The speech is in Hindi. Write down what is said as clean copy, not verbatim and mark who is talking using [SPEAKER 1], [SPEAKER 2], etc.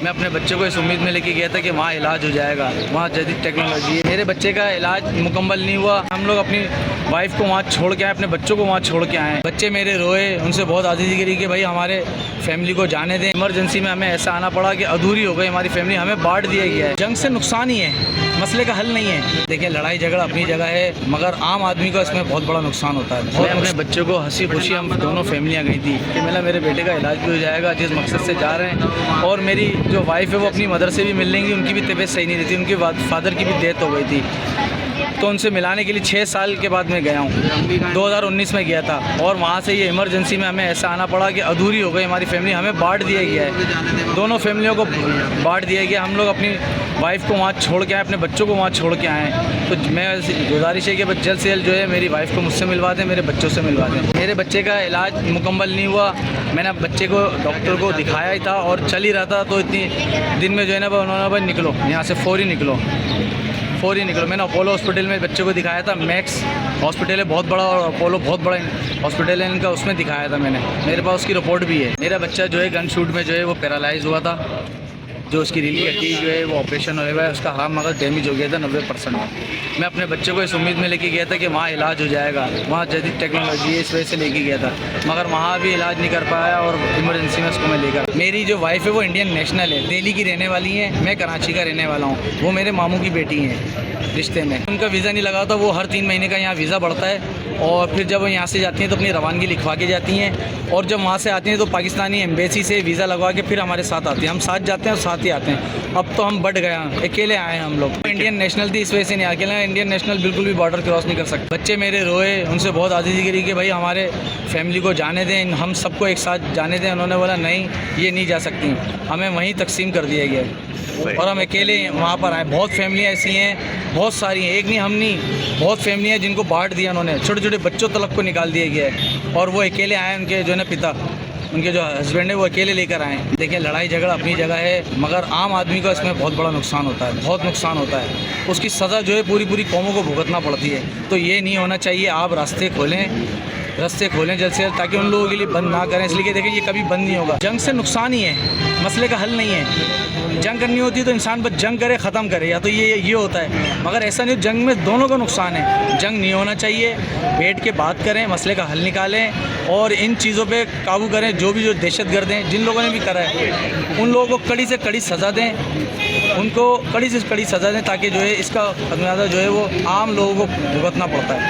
[SPEAKER 1] मैं अपने बच्चे को इस उम्मीद में लेके गया था कि वहाँ इलाज हो जाएगा, वहाँ जदीद टेक्नोलॉजी है। मेरे बच्चे का इलाज मुकम्मल नहीं हुआ। हम लोग अपनी वाइफ को वहाँ छोड़ के आए, अपने बच्चों को वहाँ छोड़ के आए। बच्चे मेरे रोए, उनसे बहुत आजीज़ी करी कि भाई हमारे फैमिली को जाने दें। इमरजेंसी में हमें ऐसा आना पड़ा कि अधूरी हो गई हमारी फैमिली, हमें बांट दिया गया है। जंग से नुकसान ही है, मसले का हल नहीं है। देखिए, लड़ाई झगड़ा अपनी जगह है, मगर आम आदमी को इसमें बहुत बड़ा नुकसान होता है। मैं अपने बच्चों को हंसी खुशी, हम दोनों फैमिलियाँ गई थी कि मेरे बेटे का इलाज भी हो जाएगा जिस मकसद से जा रहे हैं। और मेरी जो वाइफ है वो अपनी मदर से भी मिल लेंगी, उनकी भी तबीयत सही नहीं रहती, उनके फादर की भी डेथ हो गई थी, तो उनसे मिलाने के लिए 6 साल के बाद मैं गया हूँ। 2019 में गया था और वहाँ से ये इमरजेंसी में हमें ऐसा आना पड़ा कि अधूरी हो गई हमारी फैमिली, हमें बांट दिया गया है। दोनों फैमिलियों को बांट दिया गया। हम लोग अपनी वाइफ को वहाँ छोड़ के आए, अपने बच्चों को वहाँ छोड़ के आए। तो मैं गुजारिश है कि जल्द से जल्द जो है मेरी वाइफ को मुझसे मिलवा दें, मेरे बच्चों से मिलवा दें। मेरे बच्चे का इलाज मुकम्मल नहीं हुआ। मैंने बच्चे को डॉक्टर को दिखाया ही था और चल ही रहा था, तो इतनी दिन में जो है ना उन्होंने भाई निकलो यहाँ से, फौरी निकलो। मैंने अपोलो हॉस्पिटल में बच्चे को दिखाया था। मैक्स हॉस्पिटल है बहुत बड़ा और अपोलो बहुत बड़ा हॉस्पिटल है इनका, उसमें दिखाया था मैंने। मेरे पास उसकी रिपोर्ट भी है। मेरा बच्चा जो है गन शूट में जो है वो पैरालाइज हुआ था, जो उसकी रीढ़ की हड्डी जो है वो ऑपरेशन हुआ है, उसका हराम मगज डैमेज हो गया था 90%। मैं अपने बच्चे को इस उम्मीद में लेके गया था कि वहाँ इलाज हो जाएगा, वहाँ जदीद टेक्नोलॉजी है, इस वजह से लेके गया था, मगर वहाँ भी इलाज नहीं कर पाया और इमरजेंसी में उसको मैं लेकर। मेरी जो वाइफ है वो इंडियन नेशनल है, दिल्ली की रहने वाली है, मैं कराची का रहने वाला हूँ। वो मेरे मामू की बेटी है रिश्ते में। उनका वीज़ा नहीं लगा था, वो हर 3 महीने का यहाँ वीज़ा बढ़ता है और फिर जब वो यहाँ से जाती हैं तो अपनी रवानगी लिखवा के जाती हैं, और जब वहाँ से आती हैं तो पाकिस्तानी एम्बेसी से वीज़ा लगवा के फिर हमारे साथ आती हैं। हम साथ जाते हैं और साथ ही आते हैं। अब तो हम बढ़ गए हैं, अकेले आए हैं हम लोग। इंडियन नेशनल थी, इस वजह से नहीं अकेले। इंडियन नेशनल बिल्कुल भी बॉर्डर क्रॉस नहीं कर सकते। बच्चे मेरे रोए, उनसे बहुत आजीज़ी करी कि भाई हमारे फैमिली को जाने दें, हम सबको एक साथ जाने दें। उन्होंने बोला नहीं, ये नहीं जा सकती, हमें वहीं तकसीम कर दिया गया और हम अकेले वहाँ पर आए। बहुत फैमिलियाँ ऐसी हैं, बहुत सारी हैं, एक नहीं हम नहीं, बहुत फैमिलियाँ जिनको बांट दिया उन्होंने। छोटे छोटे बच्चों तलक को निकाल दिया गया है और वो अकेले आए। उनके जो है ना पिता, उनके जो हस्बैंड है वो अकेले लेकर आए। देखिए, लड़ाई झगड़ा अपनी जगह है, मगर आम आदमी को इसमें बहुत बड़ा नुकसान होता है, बहुत नुकसान होता है। उसकी सज़ा जो है पूरी कौमों को भुगतना पड़ती है। तो ये नहीं होना चाहिए। आप रास्ते खोलें जल्द से जल्द, ताकि उन लोगों के लिए बंद ना करें। इसलिए देखिए, ये कभी बंद नहीं होगा। जंग से नुकसान ही है, मसले का हल नहीं है। जंग करनी होती है तो इंसान बस जंग करे, ख़त्म करे, या तो ये होता है, मगर ऐसा नहीं। जंग में दोनों का नुकसान है। जंग नहीं होना चाहिए। बैठ के बात करें, मसले का हल निकालें और इन चीज़ों पे काबू करें। जो दहशतगर्द हैं, जिन लोगों ने भी करा है, उन लोगों को कड़ी से कड़ी सज़ा दें, उनको कड़ी से कड़ी सज़ा दें, ताकि जो है इसका खमियाजा जो है वो आम लोगों को भुगतना पड़ता है।